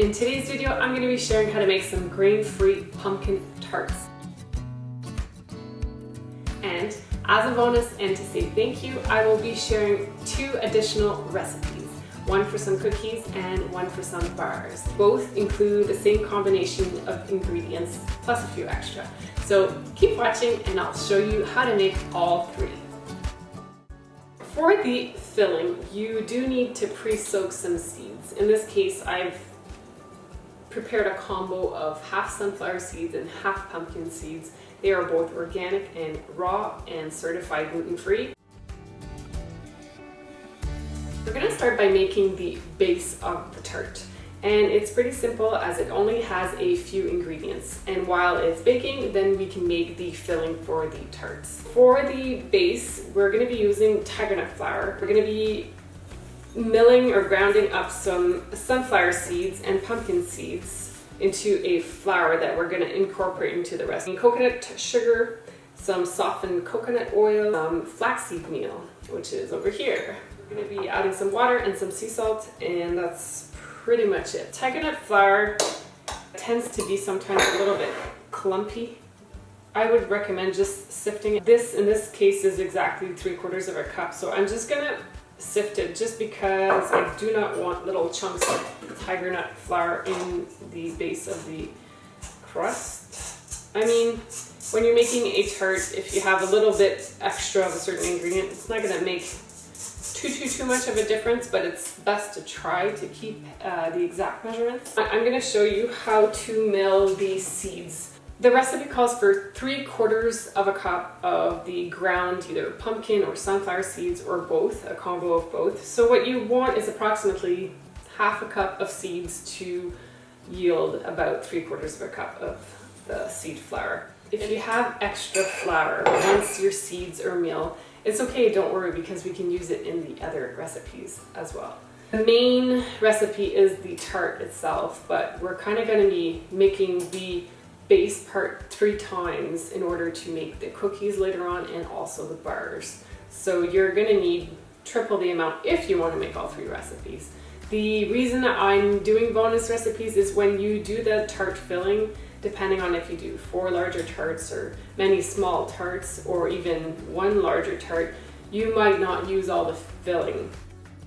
In today's video, I'm going to be sharing how to make some grain-free pumpkin tarts. And as a bonus and to say thank you, I will be sharing 2 additional recipes. One for some cookies and one for some bars. Both include the same combination of ingredients plus a few extra. So keep watching and I'll show you how to make all 3. For the filling, you do need to pre-soak some seeds. In this case, I've prepared a combo of half sunflower seeds and half pumpkin seeds. They are both organic and raw and certified gluten-free. We're going to start by making the base of the tart. And it's pretty simple as it only has a few ingredients. And while it's baking, then we can make the filling for the tarts. For the base, we're going to be using tiger nut flour. We're going to be milling or grounding up some sunflower seeds and pumpkin seeds into a flour that we're going to incorporate into the rest. Coconut sugar, some softened coconut oil, some flaxseed meal, which is over here. We're going to be adding some water and some sea salt, and that's pretty much it. Tiger nut flour tends to be sometimes a little bit clumpy. I would recommend just sifting it. This, in this case, is exactly 3/4 of a cup, so I'm just going to sift it just because I do not want little chunks of tiger nut flour in the base of the crust. I mean, when you're making a tart, if you have a little bit extra of a certain ingredient, it's not going to make too much of a difference, but it's best to try to keep the exact measurements. I'm going to show you how to mill these seeds. The recipe calls for 3/4 of a cup of the ground either pumpkin or sunflower seeds or both, a combo of both. So what you want is approximately half a cup of seeds to yield about 3/4 of a cup of the seed flour. If you have extra flour once your seeds are meal, it's okay, don't worry, because we can use it in the other recipes as well. The main recipe is the tart itself, but we're kind of going to be making the base part 3 times in order to make the cookies later on and also the bars. So you're going to need triple the amount if you want to make all 3 recipes. The reason I'm doing bonus recipes is when you do the tart filling, depending on if you do 4 larger tarts or many small tarts or even 1 larger tart, you might not use all the filling.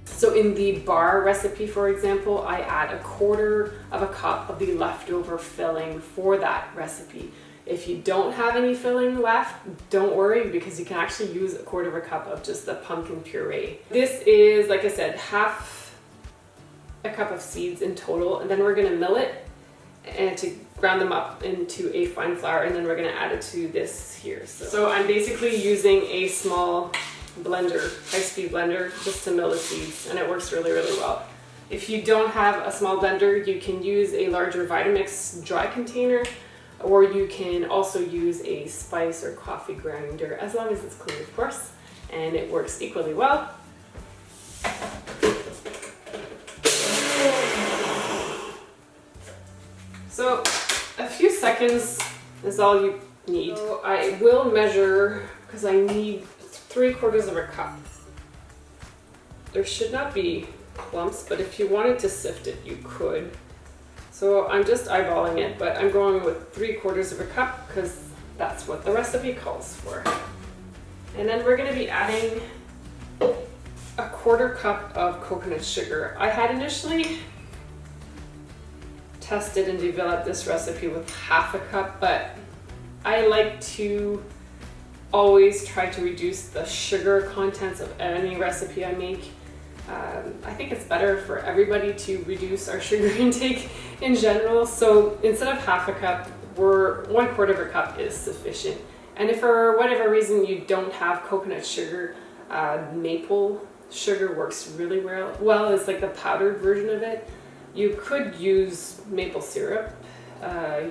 So in the bar recipe, for example, I add 1/4 of a cup of the leftover filling for that recipe. If you don't have any filling left, don't worry, because you can actually use 1/4 of a cup of just the pumpkin puree. This is, like I said, half a cup of seeds in total, and then we're going to mill it and to ground them up into a fine flour, and then we're going to add it to this here. So I'm basically using a small blender, high-speed blender, just to mill the seeds, and it works really well. If you don't have a small blender, you can use a larger Vitamix dry container, or you can also use a spice or coffee grinder, as long as it's clean, of course, and it works equally well. So a few seconds is all you need. So I will measure, because I need 3/4 of a cup. There should not be clumps, but if you wanted to sift it, you could. So I'm just eyeballing it, but I'm going with 3/4 of a cup because that's what the recipe calls for. And then we're going to be adding 1/4 cup of coconut sugar. I had initially tested and developed this recipe with half a cup, but I like to always try to reduce the sugar contents of any recipe I make. I think it's better for everybody to reduce our sugar intake in general. So instead of half a cup, 1/4 of a cup is sufficient. And if for whatever reason you don't have coconut sugar, maple sugar works really well. It's like the powdered version of it. You could use maple syrup.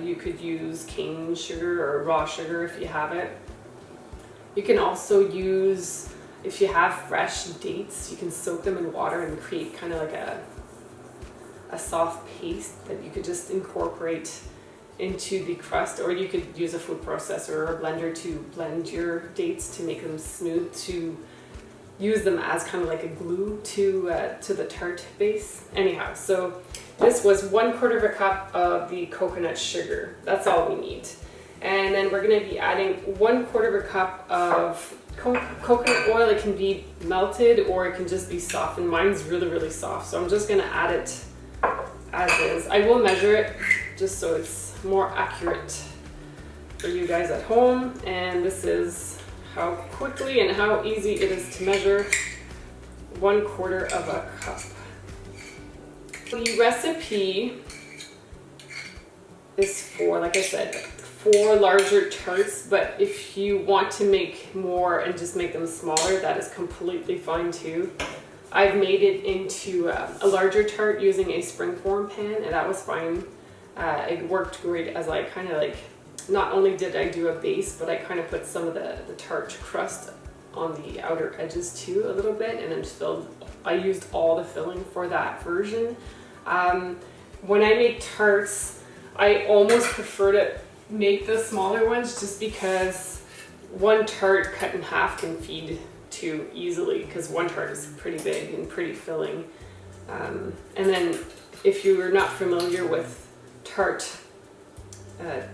You could use cane sugar or raw sugar if you have it. You can also use, if you have fresh dates, you can soak them in water and create kind of like a soft paste that you could just incorporate into the crust, or you could use a food processor or a blender to blend your dates to make them smooth to use them as kind of like a glue to the tart base. Anyhow, so this was 1/4 cup of the coconut sugar. That's all we need. And then we're going to be adding 1/4 cup of coconut oil. It can be melted or it can just be softened. Mine's really, really soft, so I'm just going to add it as is. I will measure it just so it's more accurate for you guys at home. And this is how quickly and how easy it is to measure 1/4 cup. The recipe is for, like I said, 4 larger tarts, but if you want to make more and just make them smaller, that is completely fine too. I've made it into a larger tart using a springform pan, and that was fine. It worked great as I kind of like, not only did I do a base, but I kind of put some of the tart crust on the outer edges too a little bit, and then I used all the filling for that version. When I make tarts, I almost prefer to make the smaller ones just because one tart cut in half can feed 2 easily, because one tart is pretty big and pretty filling. And then if you're not familiar with tart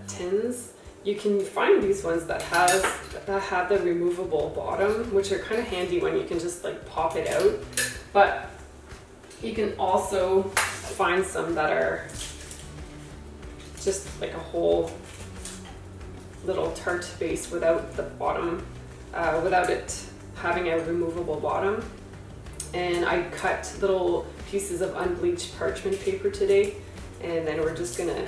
tins, you can find these ones that have the removable bottom, which are kind of handy when you can just like pop it out. But you can also find some that are just like a whole little tart base without the bottom, without it having a removable bottom. And I cut little pieces of unbleached parchment paper today, and then we're just gonna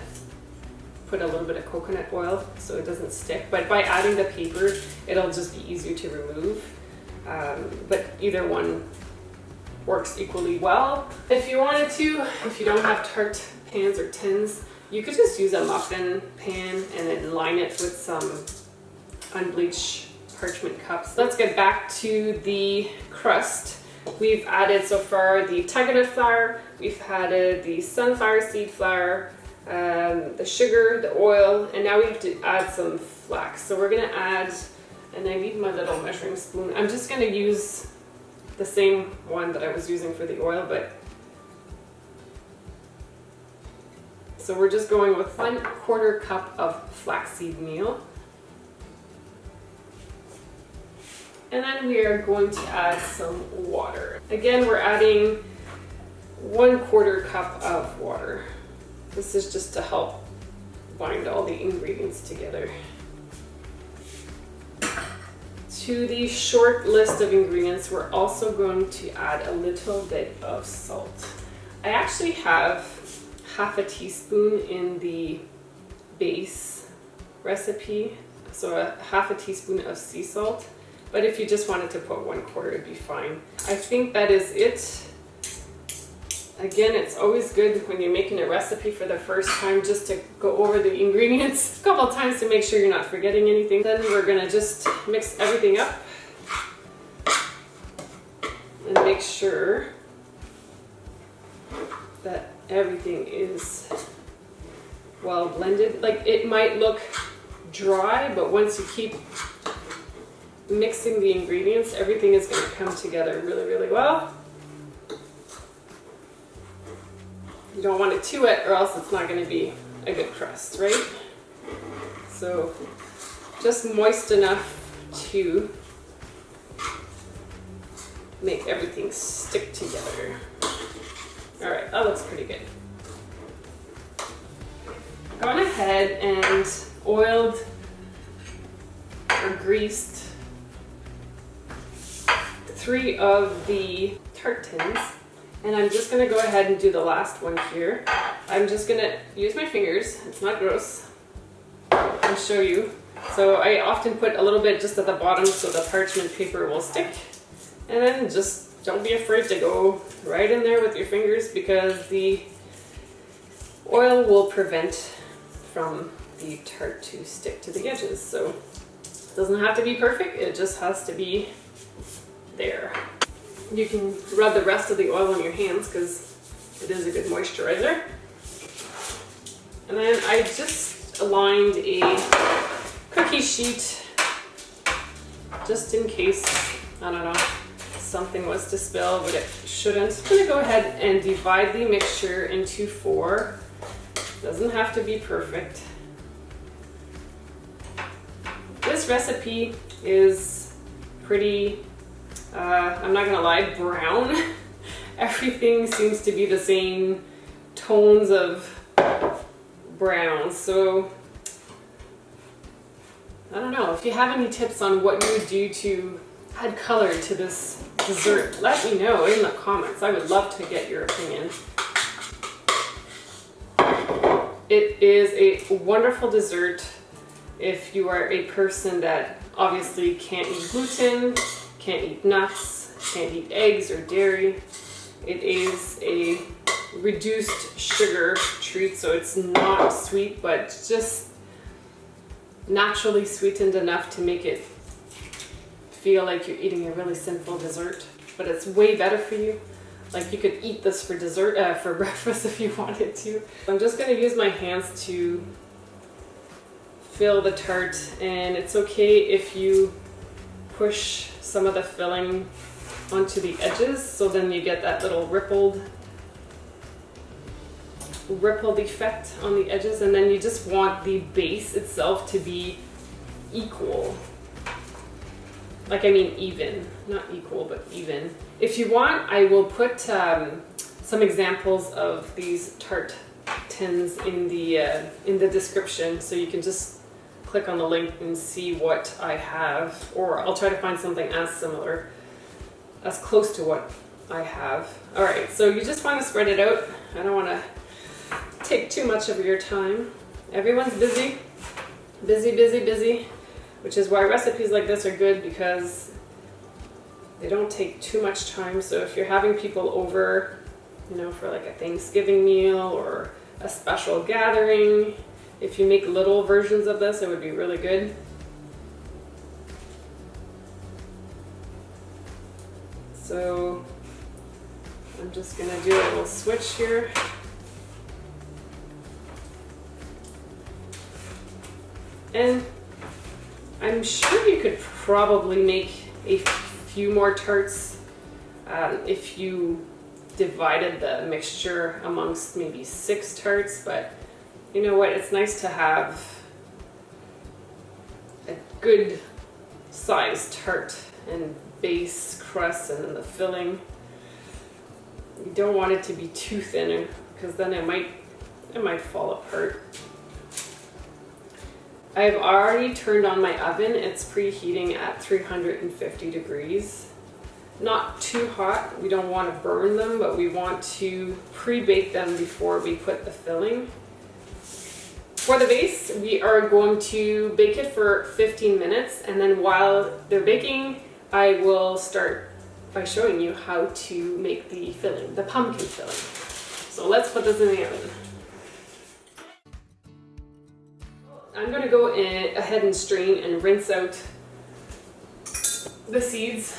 put a little bit of coconut oil so it doesn't stick. But by adding the paper, it'll just be easier to remove. But either one works equally well. If you wanted to, if you don't have tart pans or tins, you could just use a muffin pan and then line it with some unbleached parchment cups. Let's get back to the crust. We've added so far the tiger nut flour, we've added the sunflower seed flour, the sugar, the oil, and now we have to add some flax. So we're gonna add, and I need my little measuring spoon. I'm just gonna use the same one that I was using for the oil, but so we're just going with 1/4 cup of flaxseed meal. And then we are going to add some water. Again, we're adding 1/4 cup of water. This is just to help bind all the ingredients together. To the short list of ingredients, we're also going to add a little bit of salt. I actually have half a teaspoon in the base recipe, so half a teaspoon of sea salt. But if you just wanted to put 1/4, it'd be fine. I think that is it. Again, it's always good when you're making a recipe for the first time just to go over the ingredients a couple of times to make sure you're not forgetting anything. Then we're gonna just mix everything up and make sure that everything is well blended. Like, it might look dry, but once you keep mixing the ingredients, everything is going to come together really, really well. You don't want it too wet or else it's not going to be a good crust, right? So just moist enough to make everything stick together. All right, that looks pretty good. Gone ahead and oiled or greased 3 of the tart tins, and I'm just going to go ahead and do the last one here. I'm just going to use my fingers, it's not gross, I'll show you. So I often put a little bit just at the bottom so the parchment paper will stick, and then just don't be afraid to go right in there with your fingers, because the oil will prevent from the tart to stick to the edges. So it doesn't have to be perfect, it just has to be there. You can rub the rest of the oil on your hands because it is a good moisturizer. And then I just aligned a cookie sheet just in case, I don't know, something was to spill, but it shouldn't. I'm gonna go ahead and divide the mixture into 4. Doesn't have to be perfect. This recipe is pretty, I'm not gonna lie, brown. Everything seems to be the same tones of brown, so I don't know. If you have any tips on what you would do to add color to this dessert, let me know in the comments. I would love to get your opinion. It is a wonderful dessert if you are a person that obviously can't eat gluten, can't eat nuts, can't eat eggs or dairy. It is a reduced sugar treat, so it's not sweet, but just naturally sweetened enough to make it feel like you're eating a really simple dessert, but it's way better for you. Like, you could eat this for dessert, for breakfast if you wanted to. I'm just going to use my hands to fill the tart, and it's okay if you push some of the filling onto the edges, so then you get that little rippled effect on the edges, and then you just want the base itself to be equal. Like, I mean even, not equal, but even. If you want, I will put some examples of these tart tins in the description, so you can just click on the link and see what I have, or I'll try to find something as similar, as close to what I have. All right, so you just want to spread it out. I don't want to take too much of your time. Everyone's busy, which is why recipes like this are good, because they don't take too much time. So if you're having people over, you know, for like a Thanksgiving meal or a special gathering, if you make little versions of this, it would be really good. So I'm just gonna do a little switch here. And I'm sure you could probably make a few more tarts if you divided the mixture amongst maybe 6 tarts, but you know what? It's nice to have a good sized tart and base crust and then the filling. You don't want it to be too thin, because then it might fall apart. I've already turned on my oven. It's preheating at 350 degrees. Not too hot. We don't want to burn them, but we want to pre-bake them before we put the filling. For the base, we are going to bake it for 15 minutes, and then while they're baking, I will start by showing you how to make the filling, the pumpkin filling. So let's put this in the oven. I'm going to go ahead and strain and rinse out the seeds.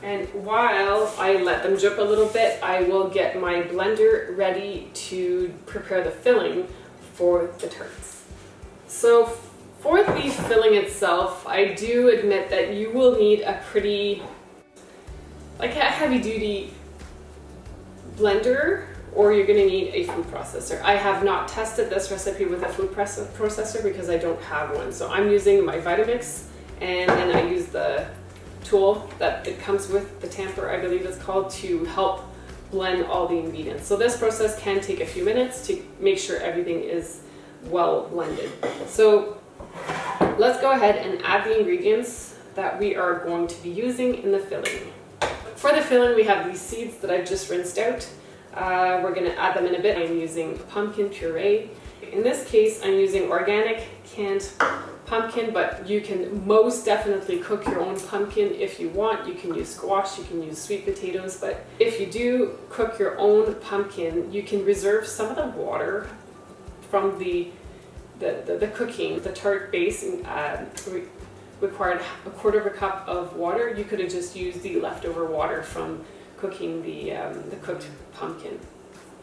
And while I let them drip a little bit, I will get my blender ready to prepare the filling for the tarts. So for the filling itself, I do admit that you will need a pretty, like a heavy duty blender, or you're gonna need a food processor. I have not tested this recipe with a food processor because I don't have one. So I'm using my Vitamix, and then I use the tool that it comes with, the tamper I believe it's called, to help blend all the ingredients. So this process can take a few minutes to make sure everything is well blended. So let's go ahead and add the ingredients that we are going to be using in the filling. For the filling, we have these seeds that I've just rinsed out. We're going to add them in a bit. I'm using pumpkin puree. In this case, I'm using organic canned pumpkin, but you can most definitely cook your own pumpkin if you want. You can use squash, you can use sweet potatoes, but if you do cook your own pumpkin, you can reserve some of the water from the cooking, the tart base, and required a quarter of a cup of water. You could have just used the leftover water from cooking the cooked pumpkin.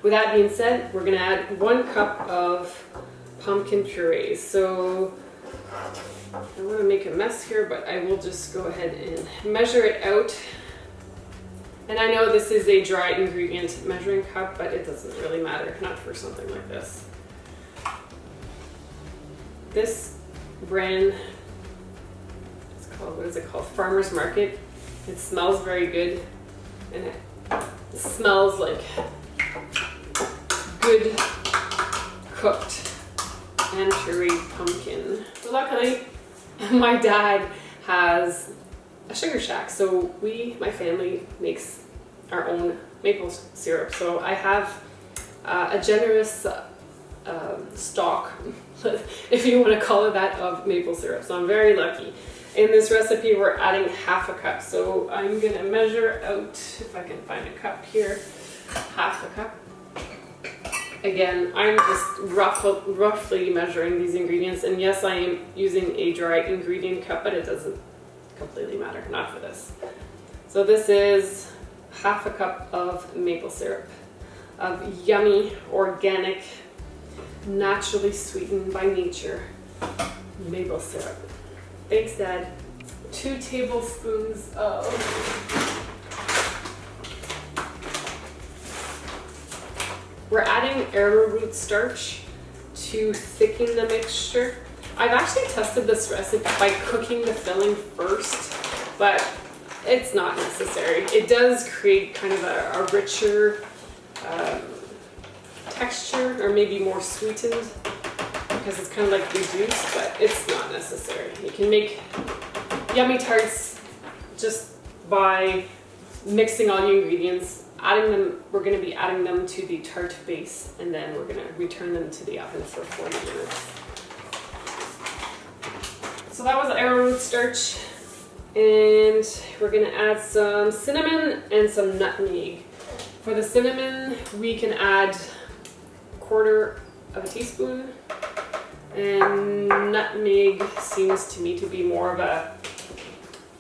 With that being said, we're gonna add 1 cup of pumpkin puree. So I'm gonna make a mess here, but I will just go ahead and measure it out. And I know this is a dry ingredient measuring cup, but it doesn't really matter, not for something like this. This brand, it's called, what is it called? Farmer's Market. It smells very good, and it smells like good cooked and pureed pumpkin. So luckily, my dad has a sugar shack, so my family makes our own maple syrup. So I have a generous stock, if you want to call it that, of maple syrup. So I'm very lucky. In this recipe, we're adding half a cup. So I'm gonna measure out, if I can find a cup here, half a cup. Again, I'm just roughly measuring these ingredients, and yes, I am using a dry ingredient cup, but it doesn't completely matter, not for this. So this is half a cup of maple syrup, of yummy, organic, naturally sweetened by nature maple syrup. Thanks, Dad. 2 tablespoons of we're adding arrowroot starch to thicken the mixture. I've actually tested this recipe by cooking the filling first, but it's not necessary. It does create kind of a richer texture, or maybe more sweetened, because it's kind of like reduced, but it's not necessary. You can make yummy tarts just by mixing all the ingredients, adding them. We're going to be adding them to the tart base, and then we're going to return them to the oven for 40 minutes. So that was arrowroot starch, and we're going to add some cinnamon and some nutmeg. For the cinnamon, we can add 1/4 of a teaspoon, and nutmeg seems to me to be more of a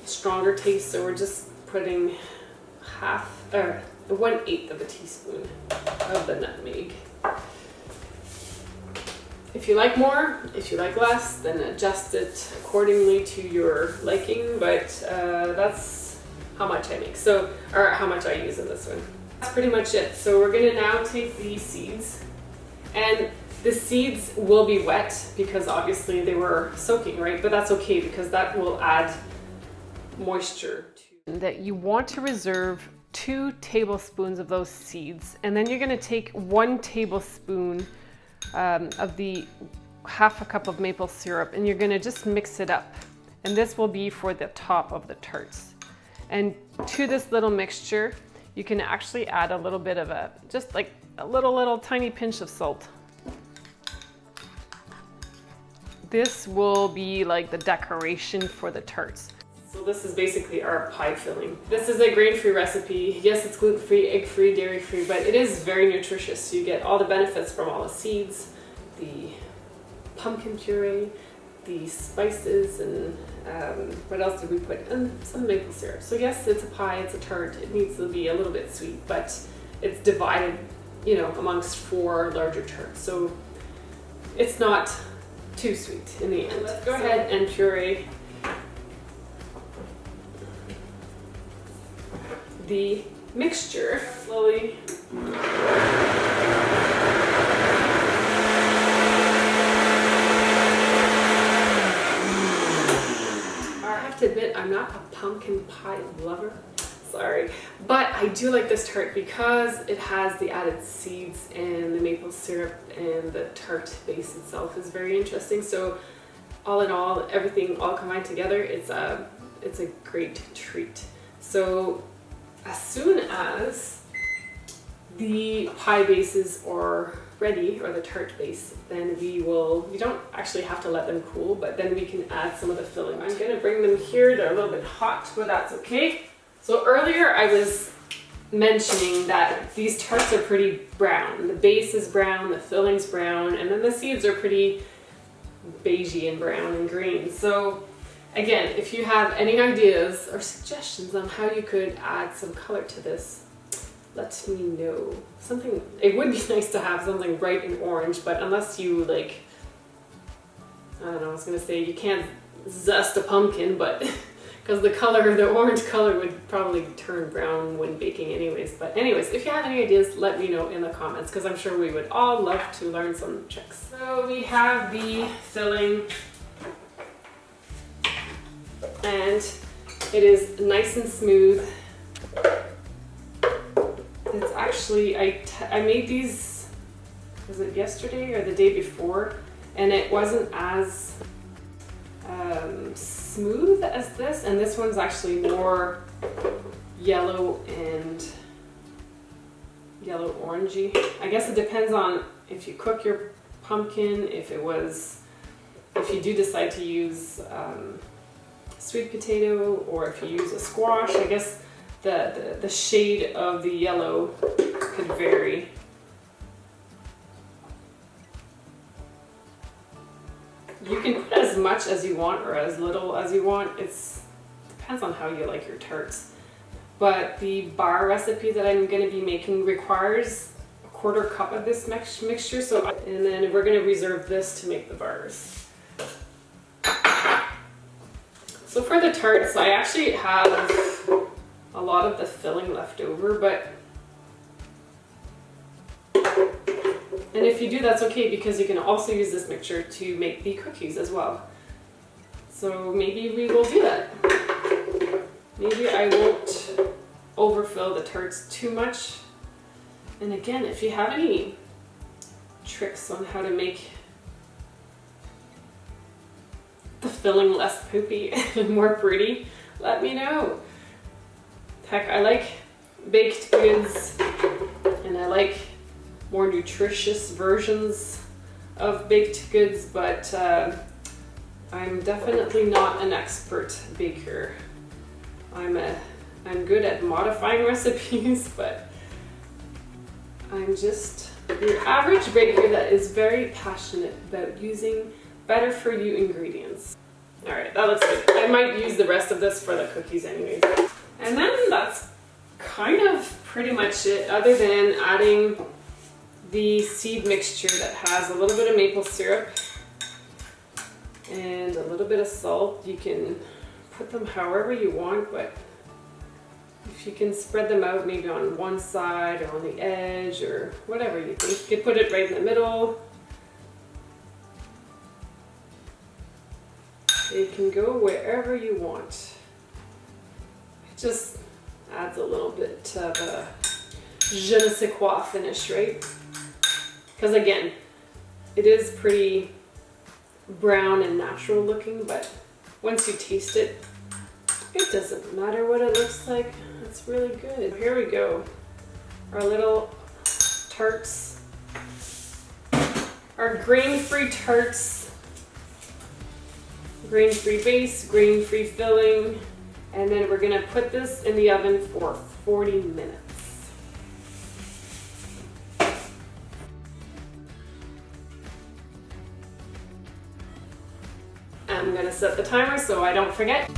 stronger taste, so we're just putting 1/8 of a teaspoon of the nutmeg. If you like more, if you like less, then adjust it accordingly to your liking, but that's how much I make, or how much I use in this one. That's pretty much it. So we're gonna now take the seeds, and the seeds will be wet because obviously they were soaking, right? But that's okay, because that will add moisture to that. You want to reserve 2 tablespoons of those seeds, and then you're going to take 1 tablespoon of the half a cup of maple syrup, and you're going to just mix it up, and this will be for the top of the tarts. And to this little mixture, you can actually add a little bit of just like a little tiny pinch of salt. This will be like the decoration for the tarts. So this is basically our pie filling. This is a grain-free recipe. Yes, it's gluten-free, egg-free, dairy-free, but it is very nutritious. You get all the benefits from all the seeds, the pumpkin puree, the spices, and what else did we put? And some maple syrup. So yes, it's a pie, it's a tart. It needs to be a little bit sweet, but it's divided, amongst 4 larger tarts. So it's not too sweet in the end. Let's go ahead and puree the mixture slowly. I have to admit, I'm not a pumpkin pie lover, sorry, but I do like this tart because it has the added seeds and the maple syrup, and the tart base itself is very interesting. So all in all, everything all combined together, it's a great treat. So as soon as the pie bases are ready, or the tart base, then you don't actually have to let them cool, but then we can add some of the filling. I'm gonna bring them here. They're a little bit hot, but that's okay. So earlier I was mentioning that these tarts are pretty brown. The base is brown, the filling's brown, and then the seeds are pretty beigey and brown and green. So Again, if you have any ideas or suggestions on how you could add some color to this, let me know. It would be nice to have something bright and orange, but unless you like, I don't know, I was gonna say you can't zest a pumpkin, but because the orange color would probably turn brown when baking anyways. But anyways, if you have any ideas, let me know in the comments, because I'm sure we would all love to learn some tricks. So we have the filling, and it is nice and smooth. It's actually, I made these, was it yesterday or the day before? And it wasn't as smooth as this, and this one's actually more yellow and yellow orangey. I guess it depends on if you cook your pumpkin, if you do decide to use sweet potato, or if you use a squash. I guess the shade of the yellow could vary. You can put as much as you want or as little as you want. It depends on how you like your tarts. But the bar recipe that I'm going to be making requires a 1/4 cup of this mixture. And then we're going to reserve this to make the bars. So for the tarts, I actually have a lot of the filling left over, and if you do, that's okay, because you can also use this mixture to make the cookies as well. So maybe we will do that. Maybe I won't overfill the tarts too much. And again, if you have any tricks on how to make the filling less poopy and more pretty, let me know. Heck, I like baked goods, and I like more nutritious versions of baked goods, but I'm definitely not an expert baker. I'm good at modifying recipes, but I'm just your average baker that is very passionate about using better for you ingredients. All right, that looks good. I might use the rest of this for the cookies anyways. And then that's kind of pretty much it, other than adding the seed mixture that has a little bit of maple syrup and a little bit of salt. You can put them however you want, but if you can spread them out maybe on one side or on the edge or whatever you think. You can put it right in the middle. It can go wherever you want. It just adds a little bit of a je ne sais quoi finish, right? Because again, it is pretty brown and natural looking, but once you taste it, it doesn't matter what it looks like. It's really good. Here we go. Our little tarts. Our grain-free tarts. Grain-free base, grain-free filling. And then we're gonna put this in the oven for 40 minutes. I'm gonna set the timer so I don't forget.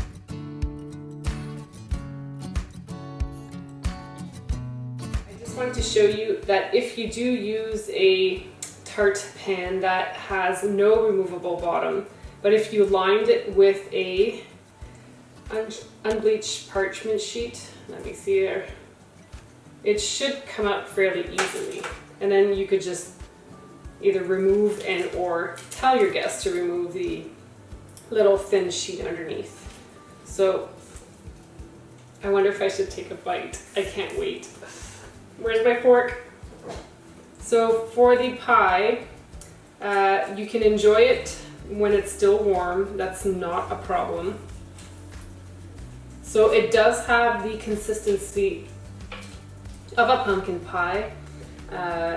I just wanted to show you that if you do use a tart pan that has no removable bottom, but if you lined it with a unbleached parchment sheet, let me see there, it should come out fairly easily. And then you could just either remove or tell your guests to remove the little thin sheet underneath. So I wonder if I should take a bite. I can't wait. Where's my fork? So for the pie, you can enjoy it when it's still warm. That's not a problem. So it does have the consistency of a pumpkin pie.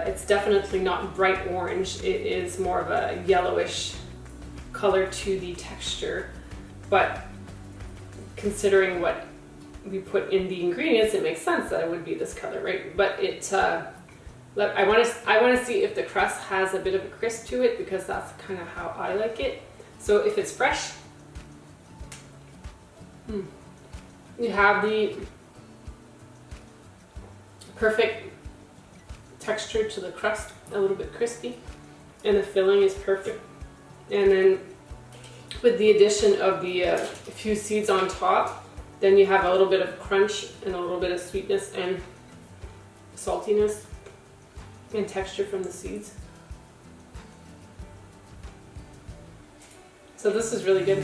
It's definitely not bright orange. It is more of a yellowish color to the texture, but considering what we put in the ingredients, it makes sense that it would be this color, right? But I want to see if the crust has a bit of a crisp to it, because that's kind of how I like it. So if it's fresh, You have the perfect texture to the crust, a little bit crispy, and the filling is perfect. And then with the addition of the few seeds on top, then you have a little bit of crunch and a little bit of sweetness and saltiness and texture from the seeds. So this is really good.